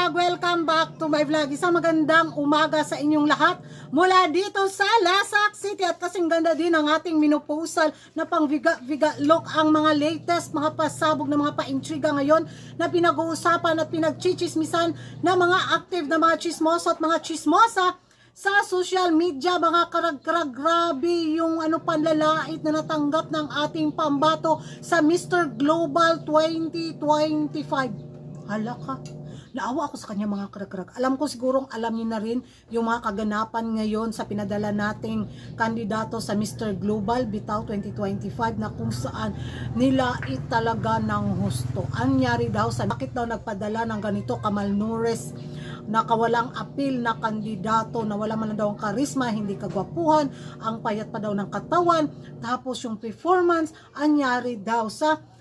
vlog! Welcome back to my vlog. Isang magandang umaga sa inyong lahat mula dito sa Lasak City. At kasing ganda din ang ating minupusal na pang viga look ang mga latest, mga pasabog na mga paintriga ngayon na pinag-uusapan at pinagchichismisan na mga active na mga chismoso at mga chismosa sa social media. Mga karag-karag, grabe yung panlalait na natanggap ng ating pambato sa Mr. Global 2025. Hala ka, naawa ako sa kanya mga karag-karag. Alam ko sigurong alam niyo na rin yung mga kaganapan ngayon sa pinadala nating kandidato sa Mr. Global Bitaw 2025 na kung saan nila talaga ng husto. Anyari daw sa bakit daw nagpadala ng ganito kamalnures na kawalang apil na kandidato na wala man daw ang karisma, hindi kagwapuhan, ang payat pa daw ng katawan, tapos yung performance, anyari daw sa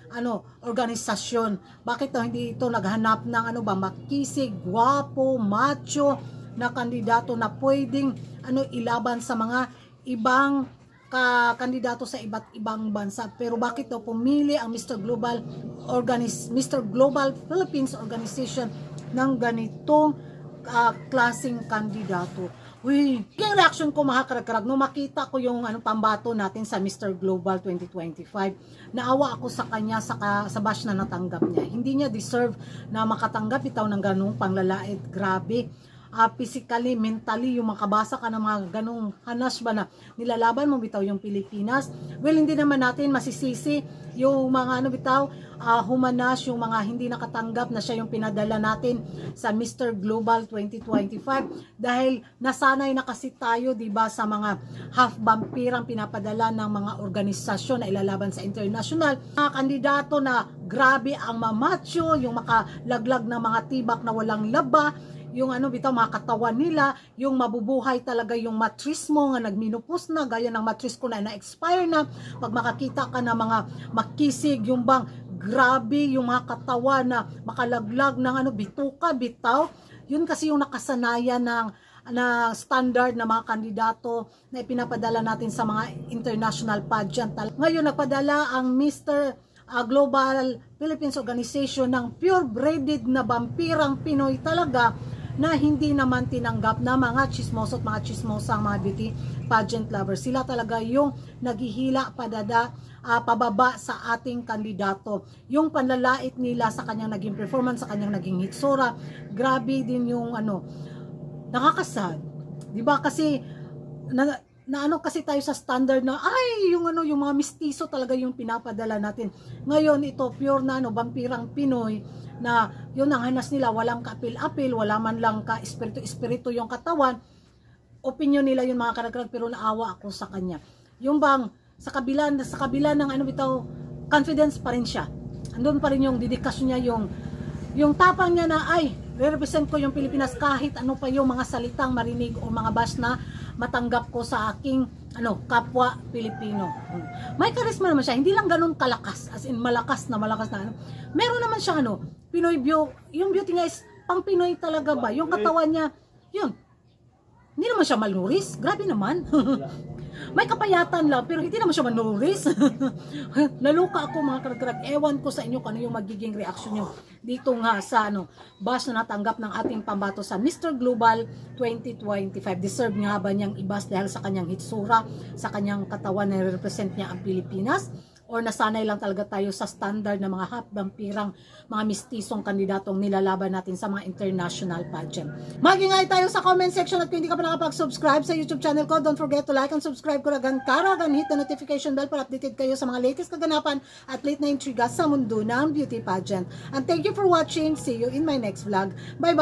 organisasyon. Bakit daw hindi ito naghanap ng makisig, gwapo, macho na kandidato na pwedeng ilaban sa mga ibang kandidato sa iba't ibang bansa. Pero bakit daw pumili ang Mr. Global Philippines Organization ng ganitong klaseng kandidato? Uy, yung reaction ko mga karag-karag nung makita ko yung pambato natin sa Mr. Global 2025. Naawa ako sa kanya sa bash na natanggap niya. Hindi niya deserve na makatanggap itaw ng ganung panglalait. Grabe. Physically, mentally, yung makabasa ka ng mga ganung hanas ba na nilalaban mo bitaw yung Pilipinas. Well, hindi naman natin masisisi yung mga humanas, yung mga hindi nakatanggap na siya yung pinadala natin sa Mr. Global 2025 dahil nasanay na kasi tayo, diba, sa mga half-vampirang pinapadala ng mga organisasyon na ilalaban sa international. Mga kandidato na grabe ang mamacho, yung makalaglag ng mga tibak na walang laba, yung mga katawan nila, yung mabubuhay talaga yung matrismo nga nagminupos na, gaya ng matris ko na na-expire na. Pag makakita ka na mga makisig, yung bang grabe yung mga katawan na makalaglag ng bituka, bitaw. Yun kasi yung nakasanayan na standard na mga kandidato na ipinapadala natin sa mga international pageant. Ngayon nagpadala ang Mr. Global Philippines Organization ng pure-breded na vampirang Pinoy talaga, na hindi naman tinanggap na mga chismoso at mga chismosang mga beauty pageant lovers. Sila talaga yung naghihila pababa sa ating kandidato. Yung panlalait nila sa kanyang naging performance, sa kanyang naging hitsura, grabe din yung nakakasad. Diba kasi kasi tayo sa standard na yung mga mistiso talaga yung pinapadala natin. Ngayon ito pure na vampirang Pinoy na yun ang hanas nila, walang kapil-apil, wala man lang ka espiritu yung katawan. Opinion nila yung mga karag-karag, pero naawa ako sa kanya. Yung bang sa kabila ng confidence pa rin siya. Andun pa rin yung dedikasyon niya, yung tapang niya na re-represent ko yung Pilipinas kahit ano pa yung mga salitang marinig o mga bash na matanggap ko sa aking kapwa Pilipino. May karisma naman siya, hindi lang ganun kalakas, as in malakas na meron naman siya Pinoy yung beauty niya is pang Pinoy talaga ba? Yung katawan niya, yun. Hindi naman siya maluris, grabe naman. May kapayatan lang, pero hindi naman siya manuris. Naluka ako mga karag-karag. Ewan ko sa inyo kung ano yung magiging reaction nyo dito nga sa bash na natanggap ng ating pambato sa Mr. Global 2025. Deserve nga ba niyang ibas dahil sa kanyang hitsura, sa kanyang katawan na represent niya ang Pilipinas? Or nasanay lang talaga tayo sa standard na mga half-vampirang, mga mistisong kandidatong nilalaban natin sa mga international pageant. Mag-ingay tayo sa comment section at kung hindi ka pa nakapag-subscribe sa YouTube channel ko, don't forget to like and subscribe ko ragan hit the notification bell para updated kayo sa mga latest kaganapan at late na intriga sa mundo ng beauty pageant. And thank you for watching. See you in my next vlog. Bye-bye!